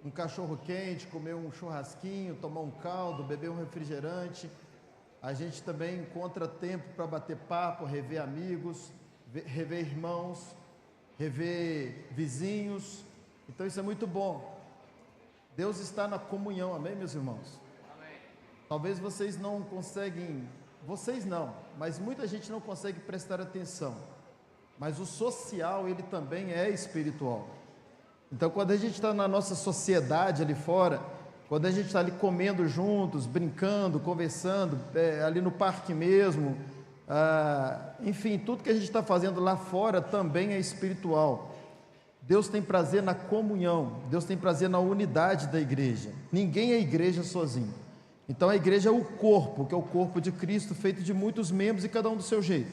um cachorro quente, comer um churrasquinho, tomar um caldo, beber um refrigerante. A gente também encontra tempo para bater papo, rever amigos, rever irmãos, rever vizinhos. Então isso é muito bom. Deus está na comunhão, amém, meus irmãos? Amém. Talvez vocês não conseguem, vocês não, mas muita gente não consegue prestar atenção. Mas o social, ele também é espiritual. Então, quando a gente está na nossa sociedade ali fora, quando a gente está ali comendo juntos, brincando, conversando, ali no parque mesmo, enfim, tudo que a gente está fazendo lá fora também é espiritual. Deus tem prazer na comunhão, Deus tem prazer na unidade da igreja. Ninguém é igreja sozinho. Então a igreja é o corpo, que é o corpo de Cristo, feito de muitos membros e cada um do seu jeito.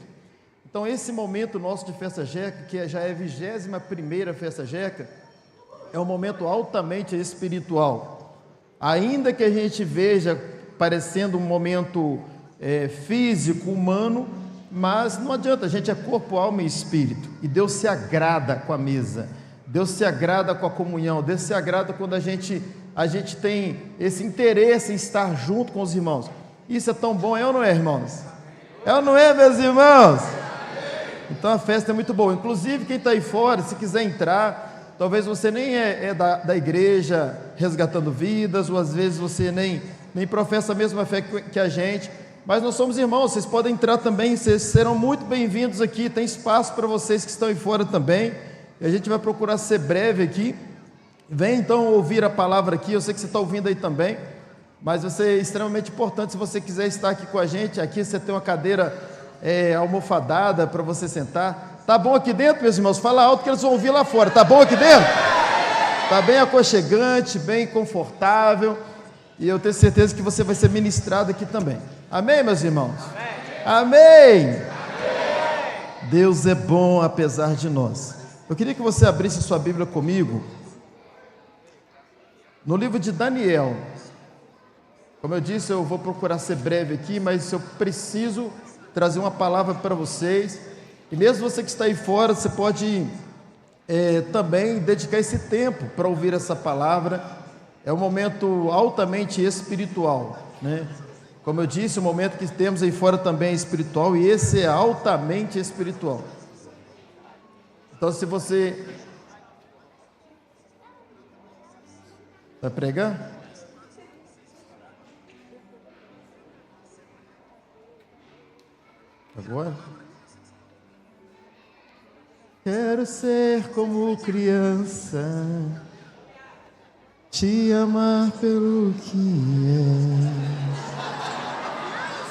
Então esse momento nosso de festa jeca, que já é a 21ª festa jeca, é um momento altamente espiritual. Ainda que a gente veja parecendo um momento físico, humano, mas não adianta, a gente é corpo, alma e espírito, e Deus se agrada com a mesa, Deus se agrada com a comunhão, Deus se agrada quando a gente tem esse interesse em estar junto com os irmãos. Isso é tão bom, é ou não é, irmãos? É ou não é, meus irmãos? Então a festa é muito boa. Inclusive quem está aí fora, se quiser entrar, talvez você nem é da igreja Resgatando Vidas, ou às vezes você nem professa a mesma fé que a gente, mas nós somos irmãos, vocês podem entrar também, vocês serão muito bem-vindos aqui, tem espaço para vocês que estão aí fora também, e a gente vai procurar ser breve aqui. Vem então ouvir a palavra aqui, eu sei que você está ouvindo aí também, mas vai ser extremamente importante, se você quiser estar aqui com a gente, aqui você tem uma cadeira almofadada para você sentar. Tá bom aqui dentro, meus irmãos? Fala alto que eles vão ouvir lá fora. Tá bom aqui dentro? Tá bem aconchegante, bem confortável, e eu tenho certeza que você vai ser ministrado aqui também. Amém, meus irmãos? Amém. Amém. Deus é bom apesar de nós. Eu queria que você abrisse sua Bíblia comigo no livro de Daniel. Como eu disse, eu vou procurar ser breve aqui, mas eu preciso trazer uma palavra para vocês. E mesmo você que está aí fora, você pode também dedicar esse tempo para ouvir essa palavra. É um momento altamente espiritual, né? Como eu disse, o momento que temos aí fora também é espiritual, e esse é altamente espiritual. Então, se você vai pregar? Agora? Quero ser como criança, te amar pelo que é,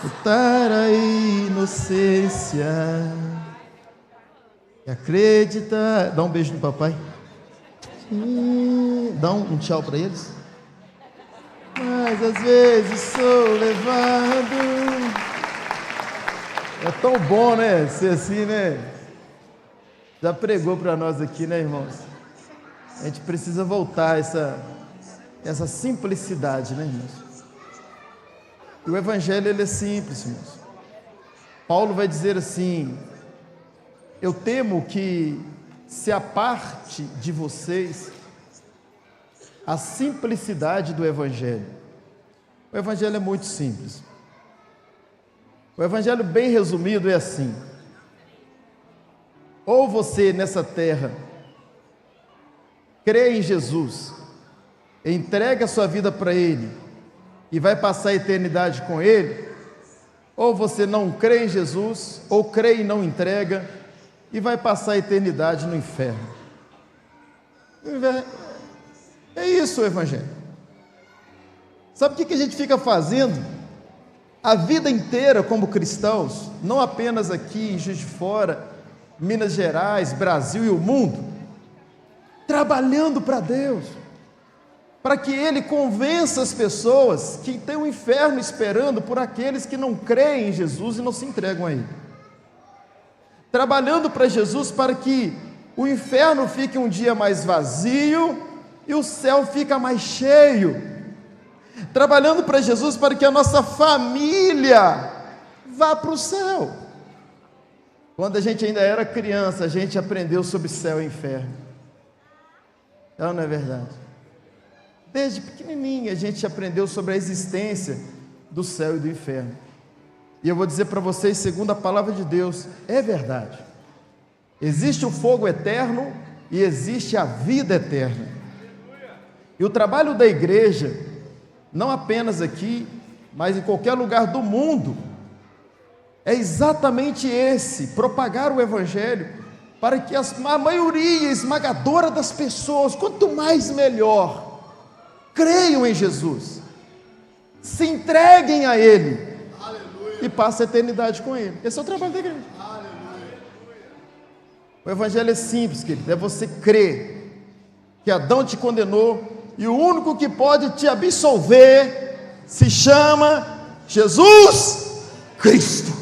lutar a inocência e acreditar. Dá um beijo no papai. Dá um tchau para eles. Mas às vezes sou levado. É tão bom, né? Ser assim, né? Já pregou para nós aqui, né, irmãos? A gente precisa voltar a essa simplicidade, né, irmãos? E o evangelho, ele é simples, irmãos. Paulo vai dizer assim: eu temo que se aparte de vocês a simplicidade do evangelho. O evangelho é muito simples. O evangelho bem resumido é assim: ou você nessa terra crê em Jesus, entrega a sua vida para Ele e vai passar a eternidade com Ele, ou você não crê em Jesus, ou crê e não entrega e vai passar a eternidade no inferno. É isso o evangelho. Sabe o que a gente fica fazendo a vida inteira como cristãos, não apenas aqui em Juiz de Fora, Minas Gerais, Brasil e o mundo? Trabalhando para Deus, para que Ele convença as pessoas que tem um inferno esperando por aqueles que não creem em Jesus e não se entregam a Ele. Trabalhando para Jesus para que o inferno fique um dia mais vazio e o céu fica mais cheio. Trabalhando para Jesus para que a nossa família vá para o céu. Quando a gente ainda era criança, a gente aprendeu sobre céu e inferno. Não é verdade? Desde pequenininho a gente aprendeu sobre a existência do céu e do inferno. E eu vou dizer para vocês, segundo a palavra de Deus, é verdade. Existe o fogo eterno e existe a vida eterna. E o trabalho da igreja, não apenas aqui, mas em qualquer lugar do mundo, é exatamente esse: propagar o evangelho, para que a maioria esmagadora das pessoas, quanto mais melhor, creiam em Jesus, se entreguem a Ele, aleluia, e passem a eternidade com Ele. Esse é o trabalho da igreja. Aleluia. O evangelho é simples, querido, é você crer que Adão te condenou, e o único que pode te absolver se chama Jesus Cristo.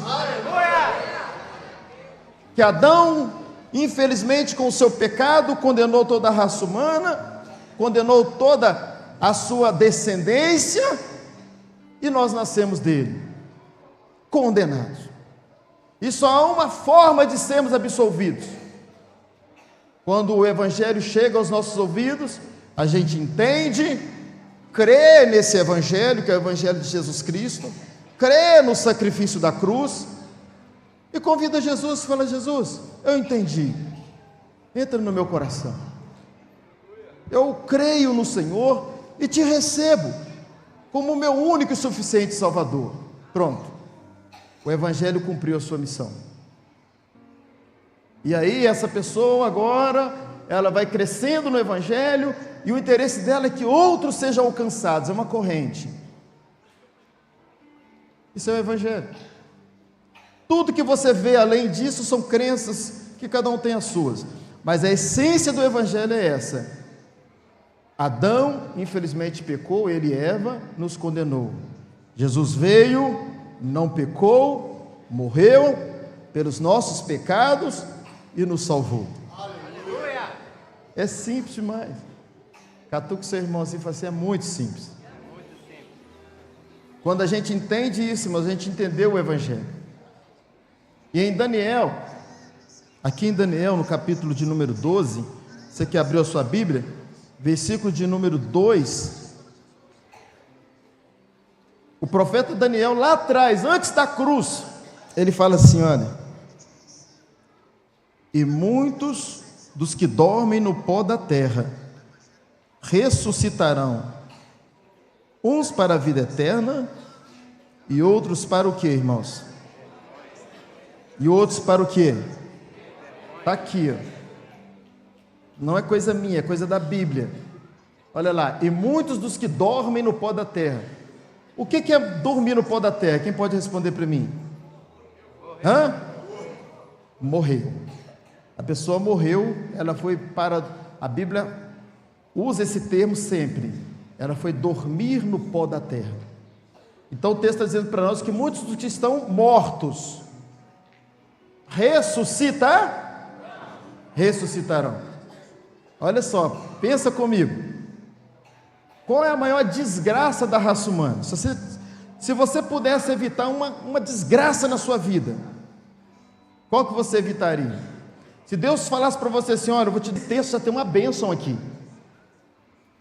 Que Adão, infelizmente, com o seu pecado, condenou toda a raça humana, condenou toda a sua descendência, e nós nascemos dele, condenados. E só há uma forma de sermos absolvidos: quando o evangelho chega aos nossos ouvidos, a gente entende, crê nesse evangelho, que é o evangelho de Jesus Cristo, crê no sacrifício da cruz, e convida Jesus, fala: Jesus, eu entendi, entra no meu coração, eu creio no Senhor e te recebo como o meu único e suficiente Salvador. Pronto, o evangelho cumpriu a sua missão. E aí essa pessoa agora, ela vai crescendo no evangelho, e o interesse dela é que outros sejam alcançados, é uma corrente. Isso é o evangelho. Tudo que você vê além disso são crenças que cada um tem as suas, mas a essência do evangelho é essa: Adão infelizmente pecou, ele e Eva nos condenou. Jesus veio, não pecou, morreu pelos nossos pecados e nos salvou. Aleluia. É simples demais. Catuca o seu irmão assim e fala assim: é muito simples. Quando a gente entende isso, mas a gente entendeu o evangelho. E em Daniel, aqui em Daniel, no capítulo de número 12, você que abriu a sua Bíblia, versículo de número 2, o profeta Daniel, lá atrás, antes da cruz, ele fala assim: olha, e muitos dos que dormem no pó da terra ressuscitarão, uns para a vida eterna, e outros para o que, irmãos? E outros para o que? Está aqui, ó. Não é coisa minha, é coisa da Bíblia. Olha lá: e muitos dos que dormem no pó da terra. O que é dormir no pó da terra? Quem pode responder para mim? Morreu. A pessoa morreu, ela foi para... A Bíblia usa esse termo sempre. Ela foi dormir no pó da terra. Então o texto está dizendo para nós que muitos dos que estão mortos ressuscitarão. Olha só, pensa comigo. Qual é a maior desgraça da raça humana? Se você pudesse evitar uma desgraça na sua vida, qual que você evitaria? Se Deus falasse para você assim: olha, eu vou te dizer, já tem uma bênção aqui.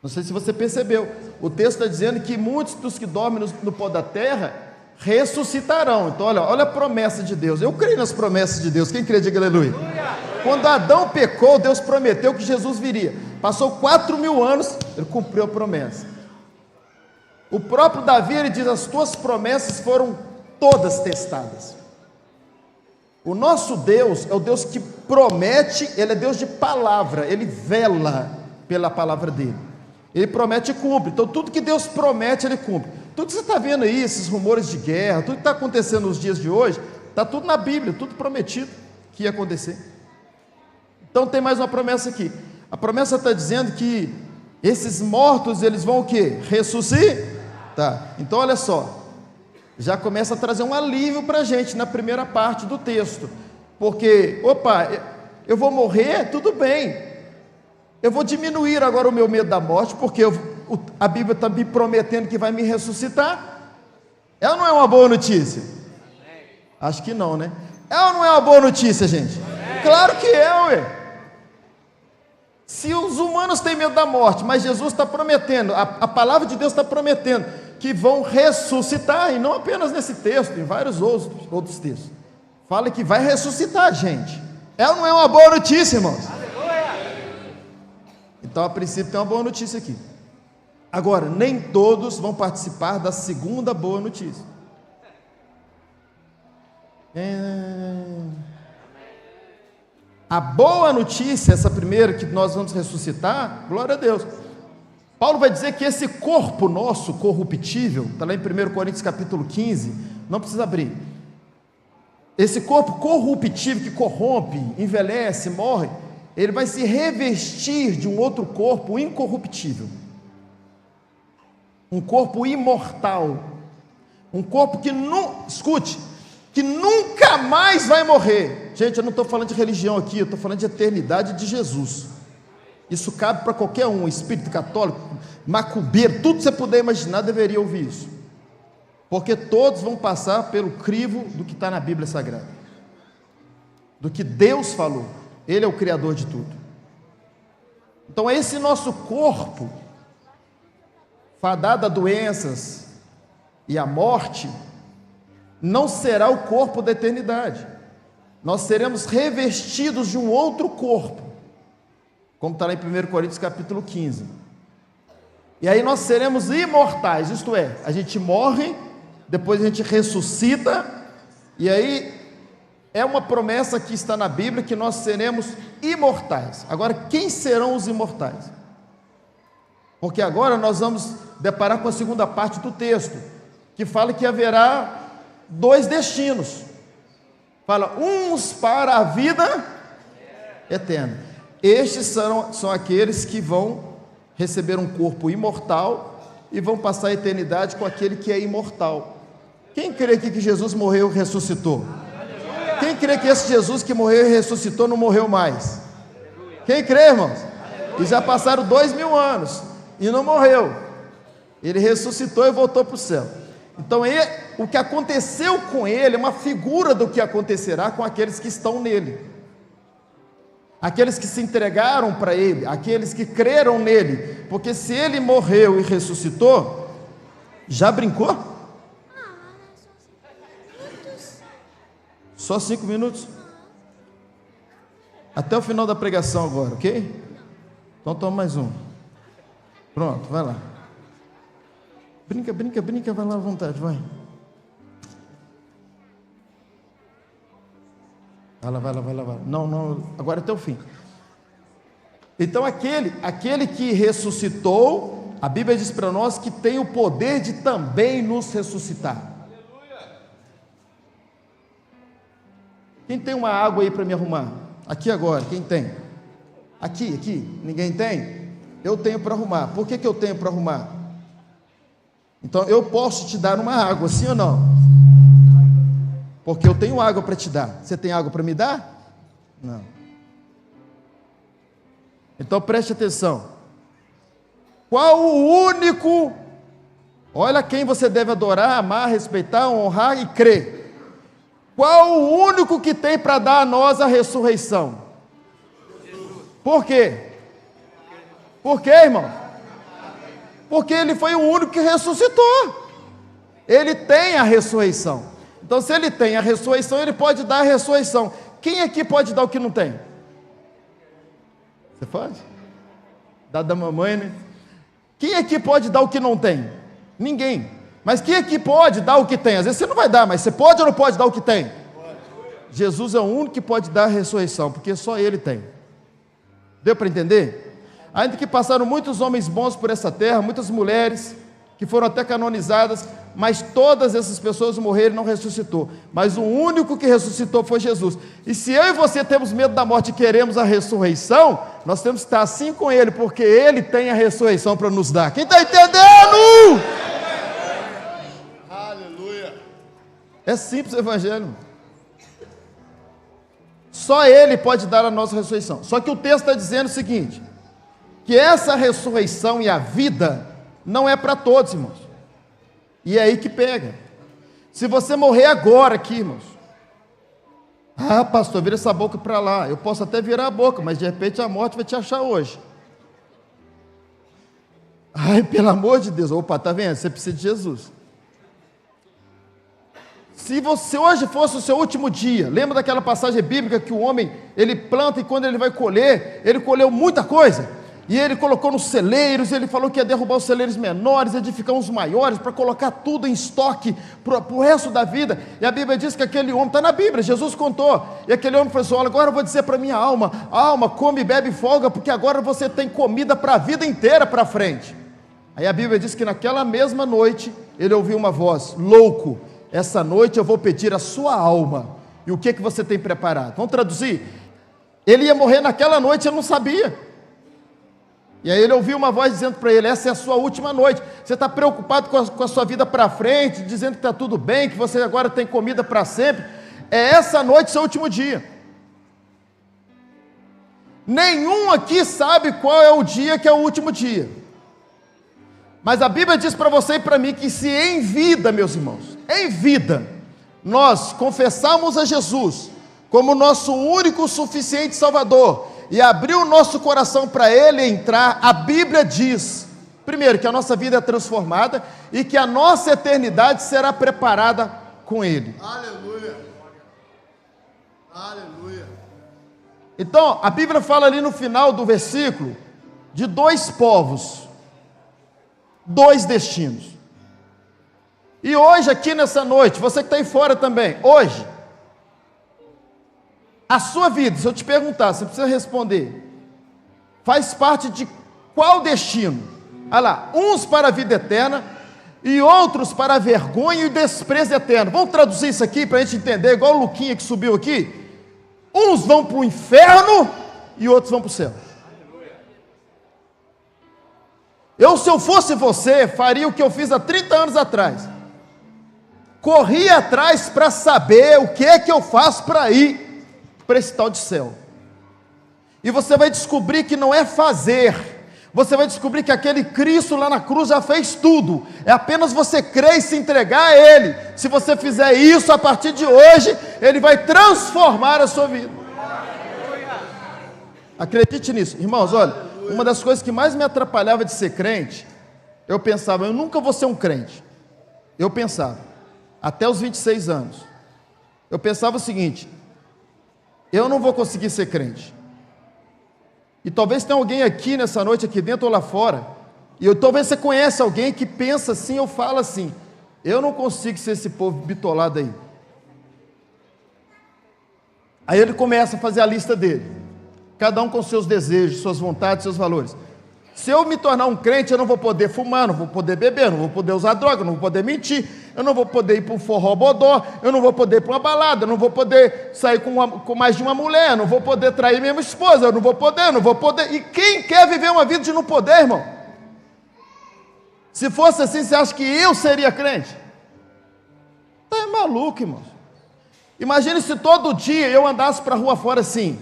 Não sei se você percebeu, o texto está dizendo que muitos dos que dormem no pó da terra ressuscitarão. Então olha a promessa de Deus. Eu creio nas promessas de Deus. Quem crê, diga aleluia. Quando Adão pecou, Deus prometeu que Jesus viria. Passou 4.000 anos, ele cumpriu a promessa. O próprio Davi, ele diz: as tuas promessas foram todas testadas. O nosso Deus é o Deus que promete, ele é Deus de palavra, ele vela pela palavra dele. Ele promete e cumpre. Então tudo que Deus promete, ele cumpre. Tudo que você está vendo aí, esses rumores de guerra, tudo que está acontecendo nos dias de hoje, está tudo na Bíblia, tudo prometido que ia acontecer. Então tem mais uma promessa aqui. A promessa está dizendo que esses mortos, eles vão o quê? Ressuscitar. Então olha só, já começa a trazer um alívio para a gente na primeira parte do texto. Porque, eu vou morrer, tudo bem. Eu vou diminuir agora o meu medo da morte, porque a Bíblia está me prometendo que vai me ressuscitar. É ou não é uma boa notícia? Acho que não, né? É ou não é uma boa notícia, gente? Claro que é, ué. Se os humanos têm medo da morte, mas Jesus está prometendo, a palavra de Deus está prometendo que vão ressuscitar, e não apenas nesse texto, em vários outros textos, fala que vai ressuscitar a gente. Ela não é uma boa notícia, irmãos? Então, a princípio, tem uma boa notícia aqui. Agora, nem todos vão participar da segunda boa notícia. A boa notícia, essa primeira que nós vamos ressuscitar, glória a Deus. Paulo vai dizer que esse corpo nosso corruptível, está lá em 1 Coríntios capítulo 15, não precisa abrir. Esse corpo corruptível que corrompe, envelhece, morre, ele vai se revestir de um outro corpo incorruptível, um corpo imortal, um corpo que escute, que nunca mais vai morrer. Gente, eu não estou falando de religião aqui, eu estou falando de eternidade de Jesus. Isso cabe para qualquer um, espírito católico, macumbeiro, tudo que você puder imaginar deveria ouvir isso, porque todos vão passar pelo crivo do que está na Bíblia Sagrada, do que Deus falou. Ele é o Criador de tudo. Então esse nosso corpo, fadado a doenças e a morte, não será o corpo da eternidade. Nós seremos revestidos de um outro corpo, como está lá em 1 Coríntios capítulo 15, e aí nós seremos imortais, isto é, a gente morre, depois a gente ressuscita, e aí é uma promessa que está na Bíblia, que nós seremos imortais. Agora, quem serão os imortais? Porque agora nós vamos deparar com a segunda parte do texto, que fala que haverá dois destinos, fala, uns para a vida eterna. Estes são aqueles que vão receber um corpo imortal e vão passar a eternidade com aquele que é imortal. Quem crê que Jesus morreu e ressuscitou? Quem crê que esse Jesus que morreu e ressuscitou não morreu mais? Quem crê, irmãos? E já passaram 2000 anos e não morreu. Ele ressuscitou e voltou para o céu. Então o que aconteceu com ele é uma figura do que acontecerá com aqueles que estão nele, aqueles que se entregaram para ele, aqueles que creram nele. Porque se ele morreu e ressuscitou, já brincou? Só 5 minutos? Até o final da pregação agora, ok? Então toma mais um. Pronto, vai lá. Brinca, vai lá à vontade, vai. Vai lá. Não, agora até o fim. Então aquele que ressuscitou, a Bíblia diz para nós que tem o poder de também nos ressuscitar. Quem tem uma água aí para me arrumar? Aqui agora, quem tem? Aqui, ninguém tem? Eu tenho para arrumar. Por que eu tenho para arrumar? Então eu posso te dar uma água, sim ou não? Porque eu tenho água para te dar. Você tem água para me dar? Não. Então preste atenção. Qual o único, olha quem você deve adorar, amar, respeitar, honrar e crer. Qual o único que tem para dar a nós a ressurreição? Por quê? Por quê, irmão? Porque ele foi o único que ressuscitou. Ele tem a ressurreição. Então, se ele tem a ressurreição, ele pode dar a ressurreição. Quem aqui pode dar o que não tem? Você pode? Dá da mamãe, né? Quem aqui pode dar o que não tem? Ninguém. Mas quem aqui pode dar o que tem? Às vezes você não vai dar, mas você pode ou não pode dar o que tem? Jesus é o único que pode dar a ressurreição, porque só Ele tem. Deu para entender? Ainda que passaram muitos homens bons por essa terra, muitas mulheres, que foram até canonizadas, mas todas essas pessoas morreram e não ressuscitou. Mas o único que ressuscitou foi Jesus. E se eu e você temos medo da morte e queremos a ressurreição, nós temos que estar assim com Ele, porque Ele tem a ressurreição para nos dar. Quem está entendendo? É simples o evangelho. Só Ele pode dar a nossa ressurreição. Só que o texto está dizendo o seguinte, que essa ressurreição e a vida não é para todos, irmãos. E é aí que pega. Se você morrer agora aqui, irmãos, pastor, vira essa boca para lá. Eu posso até virar a boca, mas de repente a morte vai te achar hoje. Ai, pelo amor de Deus, opa, tá vendo? Você precisa de Jesus. Se você hoje fosse o seu último dia, lembra daquela passagem bíblica que o homem, ele planta e quando ele vai colher, ele colheu muita coisa, e ele colocou nos celeiros, ele falou que ia derrubar os celeiros menores, edificar uns maiores, para colocar tudo em estoque para o resto da vida, e a Bíblia diz que aquele homem, está na Bíblia, Jesus contou, e aquele homem falou assim, olha, agora eu vou dizer para minha alma, alma, come, bebe e folga, porque agora você tem comida para a vida inteira para frente. Aí a Bíblia diz que naquela mesma noite, ele ouviu uma voz, louco, essa noite eu vou pedir a sua alma. E o que você tem preparado? Vamos traduzir? Ele ia morrer naquela noite, ele não sabia. E aí ele ouviu uma voz dizendo para ele, essa é a sua última noite. Você está preocupado com a sua vida para frente, dizendo que está tudo bem, que você agora tem comida para sempre. É essa noite seu último dia. Nenhum aqui sabe qual é o dia que é o último dia. Mas a Bíblia diz para você e para mim que se em vida, meus irmãos, em vida, nós confessamos a Jesus como nosso único suficiente Salvador e abrir o nosso coração para Ele entrar, a Bíblia diz, primeiro, que a nossa vida é transformada e que a nossa eternidade será preparada com Ele. Aleluia! Aleluia! Então, a Bíblia fala ali no final do versículo de dois povos, dois destinos. E hoje, aqui nessa noite, você que está aí fora também, hoje, a sua vida, se eu te perguntar, você precisa responder, faz parte de qual destino? Olha lá, uns para a vida eterna, e outros para a vergonha e o desprezo eterno. Vamos traduzir isso aqui para a gente entender, igual o Luquinha que subiu aqui? Uns vão para o inferno, e outros vão para o céu. Eu, se eu fosse você, faria o que eu fiz há 30 anos atrás. Corri atrás para saber o que é que eu faço para ir para esse tal de céu. E você vai descobrir que não é fazer. Você vai descobrir que aquele Cristo lá na cruz já fez tudo. É apenas você crer e se entregar a Ele. Se você fizer isso, a partir de hoje, Ele vai transformar a sua vida. Acredite nisso. Irmãos, olha, uma das coisas que mais me atrapalhava de ser crente, eu pensava, eu nunca vou ser um crente. Eu pensava, até os 26 anos, eu pensava o seguinte, eu não vou conseguir ser crente. E talvez tenha alguém aqui nessa noite, aqui dentro ou lá fora, e talvez você conheça alguém que pensa assim ou fala assim, eu não consigo ser esse povo bitolado aí. Aí ele começa a fazer a lista dele, cada um com seus desejos, suas vontades, seus valores. Se eu me tornar um crente, eu não vou poder fumar, não vou poder beber, não vou poder usar droga, não vou poder mentir, eu não vou poder ir para um forró bodó, eu não vou poder ir para uma balada, eu não vou poder sair com mais de uma mulher, eu não vou poder trair minha esposa, eu não vou poder. E quem quer viver uma vida de não poder, irmão? Se fosse assim, você acha que eu seria crente? Tá maluco, irmão. Imagine se todo dia eu andasse para a rua fora assim,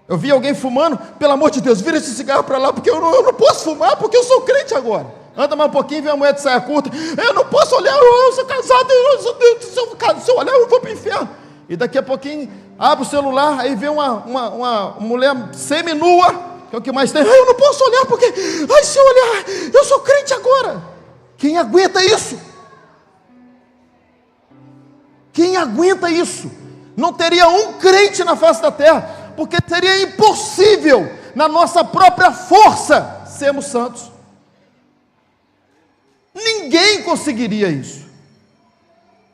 eu vi alguém fumando, pelo amor de Deus, vira esse cigarro para lá, porque eu não posso fumar, porque eu sou crente agora. Anda mais um pouquinho, vê uma mulher de saia curta, eu não posso olhar, eu sou casado, se eu olhar eu vou para o inferno. E daqui a pouquinho, abre o celular, aí vê uma mulher seminua, que é o que mais tem, eu não posso olhar, porque, se eu olhar, eu sou crente agora. Quem aguenta isso? Quem aguenta isso? Não teria um crente na face da terra, porque seria impossível, na nossa própria força, sermos santos. Ninguém conseguiria isso.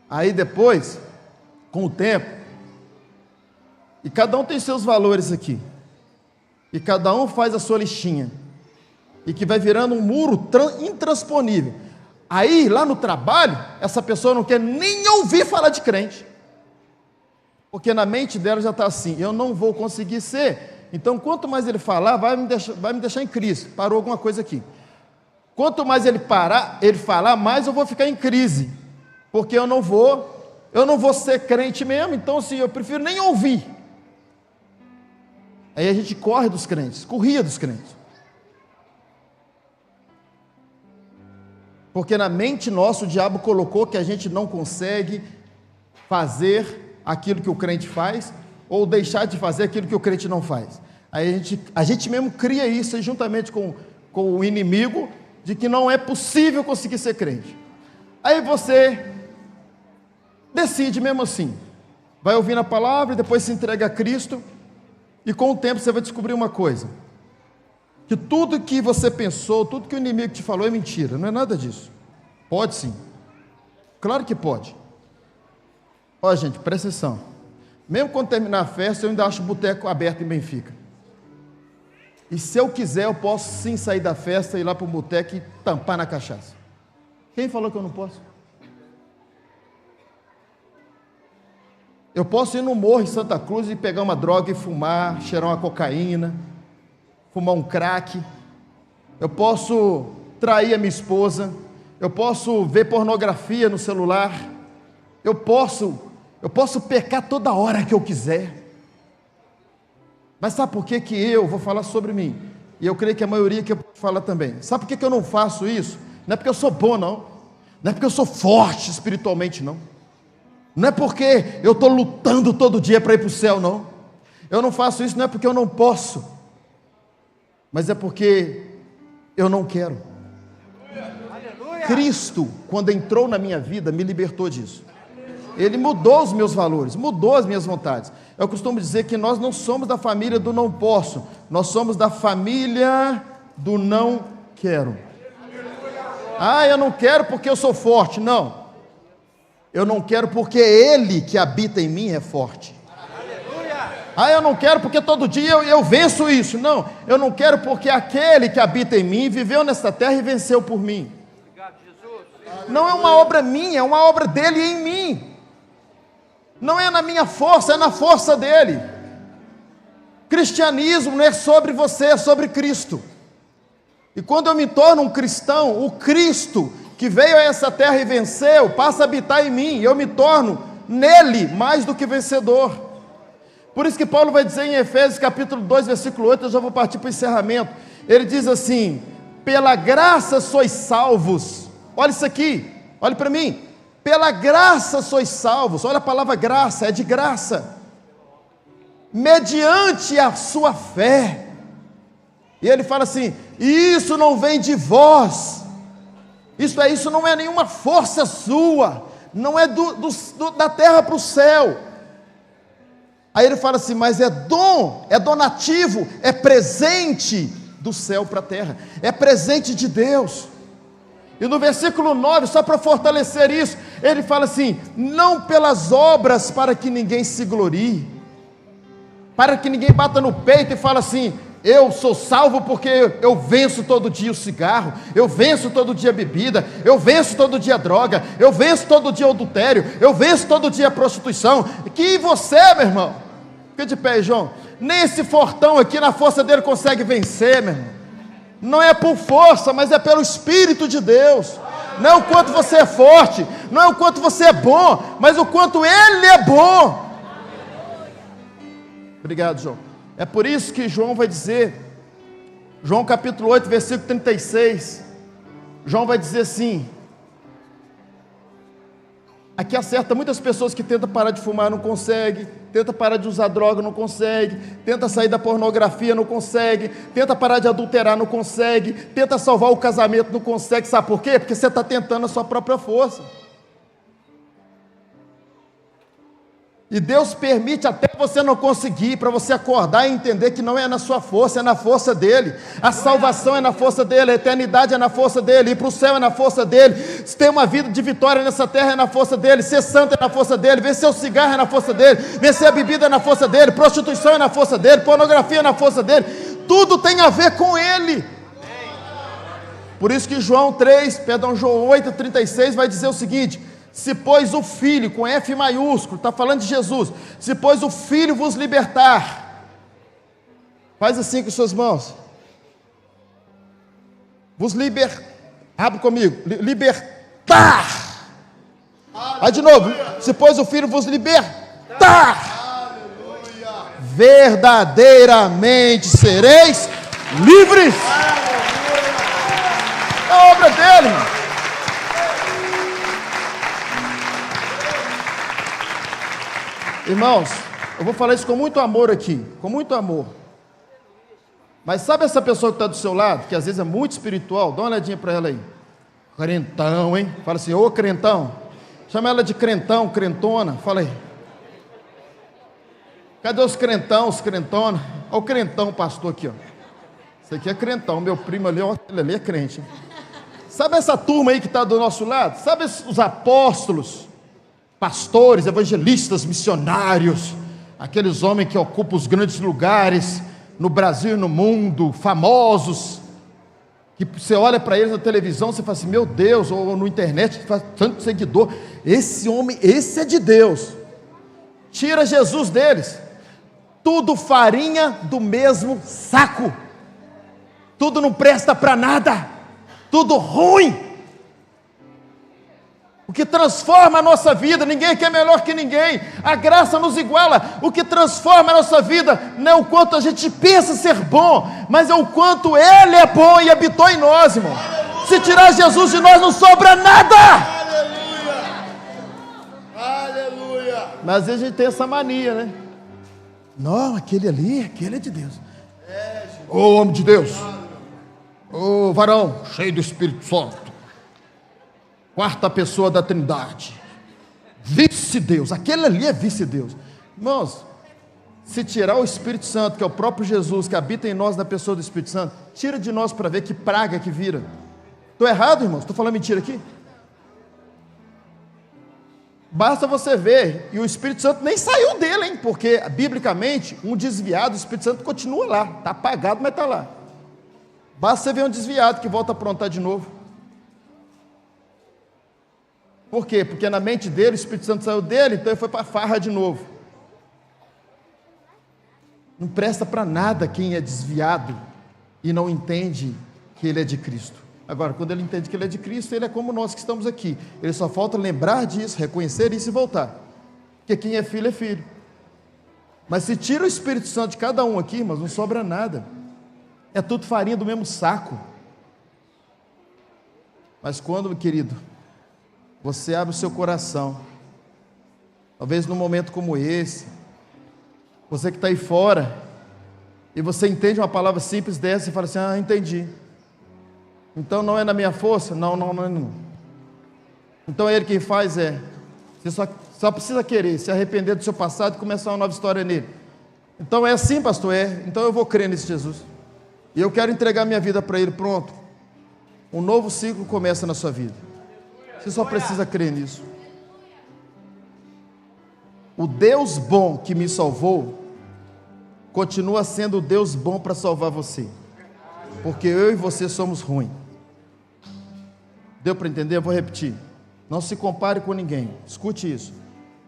Aí depois, com o tempo, e cada um tem seus valores aqui, e cada um faz a sua listinha, e que vai virando um muro intransponível. Aí, lá no trabalho, essa pessoa não quer nem ouvir falar de crente. Porque na mente dela já está assim, eu não vou conseguir ser. Então, quanto mais ele falar, vai me deixar em crise. Parou alguma coisa aqui. Quanto mais ele falar, mais eu vou ficar em crise. Porque eu não vou ser crente mesmo, então assim, eu prefiro nem ouvir. Aí a gente corria dos crentes. Porque na mente nossa o diabo colocou que a gente não consegue fazer aquilo que o crente faz, ou deixar de fazer aquilo que o crente não faz. Aí a gente mesmo cria isso, e juntamente com o inimigo, de que não é possível conseguir ser crente. Aí você decide mesmo assim, vai ouvindo a palavra e depois se entrega a Cristo, e com o tempo você vai descobrir uma coisa, que tudo que você pensou, tudo que o inimigo te falou é mentira, não é nada disso. Pode sim, claro que pode. Ó gente, presta atenção, mesmo quando terminar a festa, eu ainda acho o boteco aberto em Benfica, e se eu quiser, eu posso sim sair da festa, ir lá para o boteco e tampar na cachaça. Quem falou que eu não posso? Eu posso ir no morro em Santa Cruz e pegar uma droga e fumar, cheirar uma cocaína, fumar um crack. Eu posso trair a minha esposa. Eu posso ver pornografia no celular. Eu posso pecar toda hora que eu quiser. Mas sabe por que eu vou falar sobre mim? E eu creio que a maioria que eu falo também. Sabe por que eu não faço isso? Não é porque eu sou bom, não. Não é porque eu sou forte espiritualmente, não. Não é porque eu estou lutando todo dia para ir para o céu, não. Eu não faço isso, não é porque eu não posso, mas é porque eu não quero. Aleluia. Cristo, quando entrou na minha vida, me libertou disso. Ele mudou os meus valores, mudou as minhas vontades. Eu costumo dizer que nós não somos da família do não posso, nós somos da família do não quero. Ah, eu não quero porque eu sou forte. Não. Eu não quero porque Ele que habita em mim é forte. Ah, eu não quero porque todo dia eu venço isso. Não, eu não quero porque aquele que habita em mim viveu nesta terra e venceu por mim. Não é uma obra minha, é uma obra dele em mim. Não é na minha força, é na força dele. Cristianismo não é sobre você, é sobre Cristo. E quando eu me torno um cristão, o Cristo que veio a essa terra e venceu, passa a habitar em mim, e eu me torno nele mais do que vencedor. Por isso que Paulo vai dizer em Efésios capítulo 2, versículo 8, eu já vou partir para o encerramento, ele diz assim, pela graça sois salvos, olha isso aqui, olha para mim, pela graça sois salvos, olha a palavra graça, é de graça, mediante a sua fé, e ele fala assim, isso não vem de vós, isso não é nenhuma força sua, não é da terra para o céu. Aí ele fala assim, mas é dom, é donativo, é presente do céu para a terra, é presente de Deus. E no versículo 9, só para fortalecer isso, ele fala assim, não pelas obras para que ninguém se glorie, para que ninguém bata no peito e fala assim, eu sou salvo porque eu venço todo dia o cigarro, eu venço todo dia a bebida, eu venço todo dia a droga, eu venço todo dia o adultério, eu venço todo dia a prostituição. Que você, meu irmão, fica de pé, João, nem esse fortão aqui na força dele consegue vencer, meu irmão. Não é por força, mas é pelo Espírito de Deus. Não é o quanto você é forte, não é o quanto você é bom, mas o quanto Ele é bom. Obrigado, João. É por isso que João vai dizer, João capítulo 8, versículo 36, João vai dizer assim, aqui acerta muitas pessoas que tentam parar de fumar, não consegue, tenta parar de usar droga, não consegue, tenta sair da pornografia, não consegue, tenta parar de adulterar, não consegue, tenta salvar o casamento, não consegue, sabe por quê? Porque você está tentando a sua própria força. E Deus permite até você não conseguir, para você acordar e entender que não é na sua força, é na força dele. A salvação é na força dele, a eternidade é na força dele, ir para o céu é na força dele, ter uma vida de vitória nessa terra é na força dele, ser santo é na força dele, vencer o cigarro é na força dele, vencer a bebida é na força dele, prostituição é na força dele, pornografia é na força dele, tudo tem a ver com ele. Por isso que João 8,36 vai dizer o seguinte, se pois o Filho, com F maiúsculo, está falando de Jesus, se pois o Filho vos libertar, faz assim com suas mãos, abre comigo, libertar, aí de novo, se pois o Filho vos libertar, verdadeiramente sereis livres, é a obra dele, irmão. Irmãos, eu vou falar isso com muito amor aqui, com muito amor. Mas sabe essa pessoa que está do seu lado, que às vezes é muito espiritual? Dá uma olhadinha para ela aí. Crentão, hein? Fala assim, ô crentão. Chama ela de crentão, crentona. Fala aí. Cadê os crentão, os crentona? Olha o crentão, pastor, aqui, ó. Esse aqui é crentão, meu primo ali, ó, ele ali é crente. Hein? Sabe essa turma aí que está do nosso lado? Sabe os apóstolos, pastores, evangelistas, missionários, aqueles homens que ocupam os grandes lugares no Brasil e no mundo, famosos, que você olha para eles na televisão, você fala assim, meu Deus, ou no internet, faz tanto seguidor, esse homem, esse é de Deus. Tira Jesus deles, tudo farinha do mesmo saco, tudo não presta para nada, tudo ruim. O que transforma a nossa vida, ninguém aqui é melhor que ninguém, a graça nos iguala. O que transforma a nossa vida não é o quanto a gente pensa ser bom, mas é o quanto Ele é bom e habitou em nós, irmão. Aleluia. Se tirar Jesus de nós não sobra nada. Aleluia. Aleluia. Mas às vezes a gente tem essa mania, né? Não, aquele é de Deus. Ô homem de Deus, ô varão cheio do Espírito Santo, quarta pessoa da Trindade, vice-Deus, aquele ali é vice-Deus. Irmãos, se tirar o Espírito Santo, que é o próprio Jesus, que habita em nós na pessoa do Espírito Santo, tira de nós para ver que praga que vira. Estou errado, irmãos? Estou falando mentira aqui? Basta você ver, e o Espírito Santo nem saiu dele, hein? Porque, biblicamente, um desviado, o Espírito Santo continua lá, está apagado, mas está lá. Basta você ver um desviado que volta a aprontar de novo. Por quê? Porque na mente dele, o Espírito Santo saiu dele, então ele foi para a farra de novo. Não presta para nada quem é desviado e não entende que ele é de Cristo. Agora, quando ele entende que ele é de Cristo, ele é como nós que estamos aqui. Ele só falta lembrar disso, reconhecer isso e voltar. Porque quem é filho é filho. Mas se tira o Espírito Santo de cada um aqui, irmãos, não sobra nada. É tudo farinha do mesmo saco. Mas quando, meu querido, você abre o seu coração, talvez num momento como esse, você que está aí fora, e você entende uma palavra simples dessa e fala assim, entendi. Então não é na minha força? Não. Então é Ele quem faz, você só precisa querer, se arrepender do seu passado e começar uma nova história nele. Então é assim, pastor? Então eu vou crer nesse Jesus, e eu quero entregar minha vida para Ele, pronto. Um novo ciclo começa na sua vida. Você só precisa crer nisso. O Deus bom que me salvou continua sendo o Deus bom para salvar você, porque eu e você somos ruins. Deu para entender? Eu vou repetir. Não se compare com ninguém. Escute isso.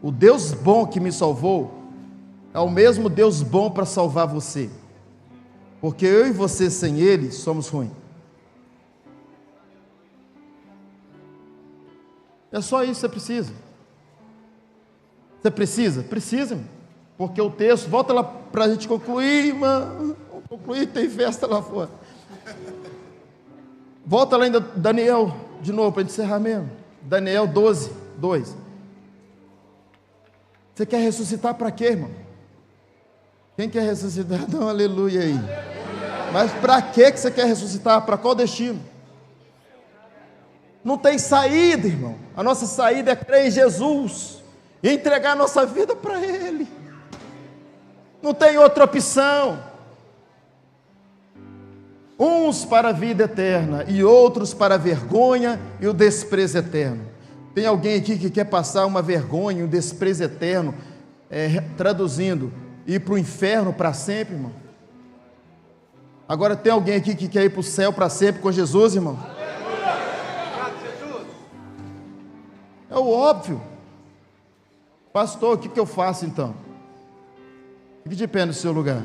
O Deus bom que me salvou é o mesmo Deus bom para salvar você, porque eu e você sem Ele somos ruins. É só isso que você precisa. Você precisa? Precisa, porque o texto, volta lá para a gente concluir, irmão. Concluir, tem festa lá fora. Volta lá em Daniel, de novo, para encerrar mesmo. Daniel 12, 2. Você quer ressuscitar para quê, irmão? Quem quer ressuscitar? Dá um aleluia aí. Mas para que você quer ressuscitar? Para qual destino? Não tem saída, irmão. A nossa saída é crer em Jesus e entregar a nossa vida para Ele. Não tem outra opção. Uns para a vida eterna e outros para a vergonha e o desprezo eterno. Tem alguém aqui que quer passar uma vergonha e um desprezo eterno, traduzindo, ir para o inferno para sempre, irmão? Agora tem alguém aqui que quer ir para o céu para sempre com Jesus, irmão? É o óbvio. Pastor, o que eu faço então? Fique de pé no seu lugar.